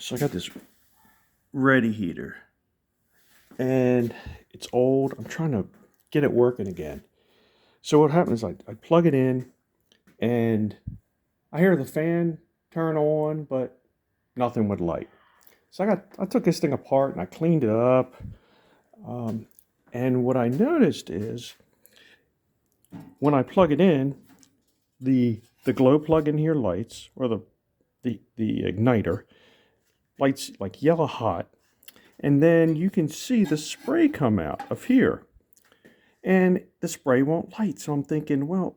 So I got this Reddy Heater, and it's old. I'm trying to get it working again. So what happens is I plug it in, and I hear the fan turn on, but nothing would light. So I took this thing apart and I cleaned it up. Um, and what I noticed is when I plug it in, the glow plug in here lights, or the igniter lights like yellow hot, and then you can see the spray come out of here, and the spray won't light. So I'm thinking, well,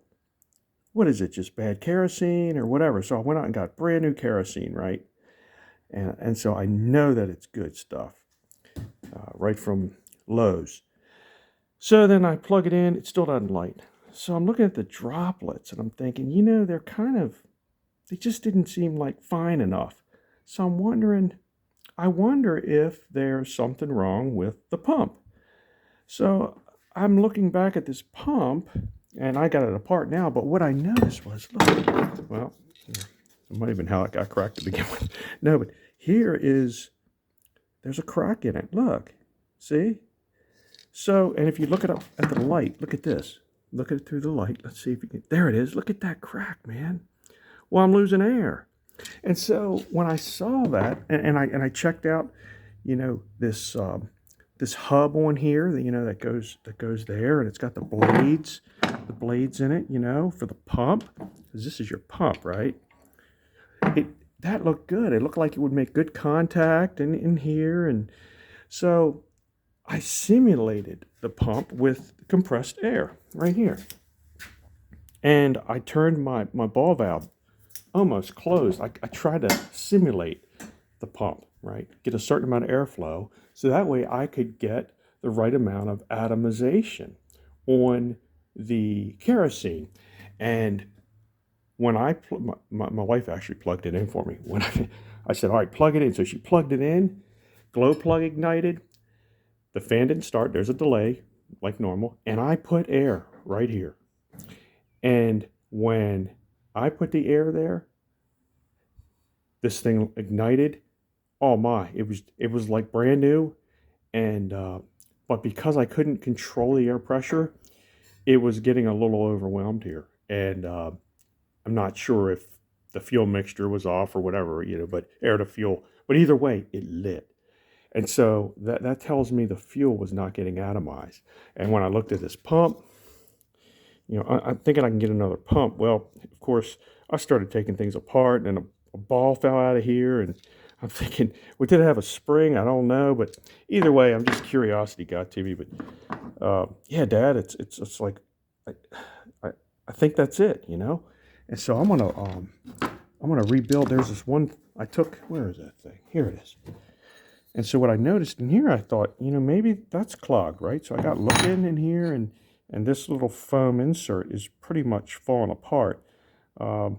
what is it, just bad kerosene or whatever? So I went out and got brand new kerosene, right? And so I know that it's good stuff, right from Lowe's. So then I plug it in, it still doesn't light. So I'm looking at the droplets and I'm thinking, they just didn't seem like fine enough. So I wonder if there's something wrong with the pump. So I'm looking back at this pump, and I got it apart now, but what I noticed was, look, well, it might have been how it got cracked to begin with. No, but there's a crack in it. Look, see? So, and if you look at the light, look at this. Look at it through the light. Let's see if you can, there it is. Look at that crack, man. Well, I'm losing air. And so when I saw that, and I checked out, this this hub on here that goes there, and it's got the blades in it, for the pump, because this is your pump, right? That looked good. It looked like it would make good contact in here, and so I simulated the pump with compressed air right here, and I turned my ball valve almost closed. I tried to simulate the pump, right? Get a certain amount of airflow, so that way I could get the right amount of atomization on the kerosene. And when my wife actually plugged it in for me. When I said, all right, plug it in. So she plugged it in, glow plug ignited, the fan didn't start, there's a delay like normal, and I put air right here. And when I put the air there, this thing ignited. Oh my, it was like brand new. And but because I couldn't control the air pressure, it was getting a little overwhelmed here. And I'm not sure if the fuel mixture was off or whatever, but air to fuel. But either way, it lit. And so that tells me the fuel was not getting atomized. And when I looked at this pump, I'm thinking I can get another pump. Well, of course, I started taking things apart, and a ball fell out of here, and I'm thinking, well, did it have a spring? I don't know, but either way, I'm just curiosity got to me. But yeah, Dad, it's like I think that's it, And so I'm gonna rebuild. There's this one I took. Where is that thing? Here it is. And so what I noticed in here, I thought, maybe that's clogged, right? So I got looking in here, and this little foam insert is pretty much falling apart. So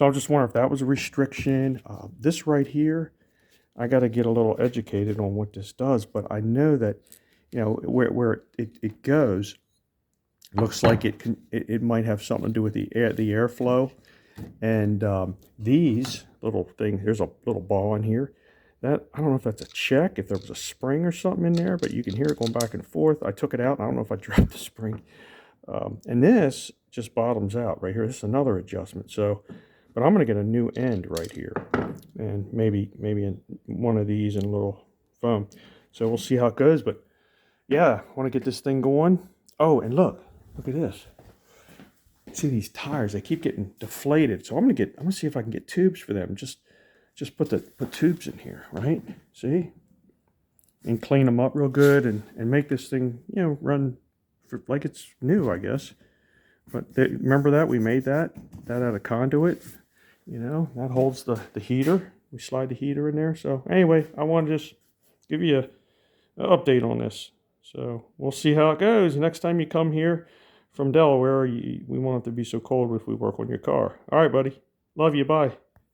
I was just wondering if that was a restriction. This right here, I got to get a little educated on what this does, but I know that, where it goes, looks like it might have something to do with the airflow. And these little things, here's a little ball in here. That, I don't know if that's a check, if there was a spring or something in there, but you can hear it going back and forth. I took it out, and I don't know if I dropped the spring. And this just bottoms out right here. This is another adjustment. So, but I'm going to get a new end right here, and maybe in one of these and a little foam. So we'll see how it goes. But yeah, I want to get this thing going. Oh, and look at this. See these tires? They keep getting deflated. So I'm gonna see if I can get tubes for them. Just put tubes in here, right? See, and clean them up real good, and make this thing run like it's new, I guess. But remember that we made that out of conduit. That holds the heater. We slide the heater in there. So anyway, I want to just give you an update on this. So we'll see how it goes. Next time you come here from Delaware, we want it to be so cold if we work on your car. All right, buddy. Love you. Bye.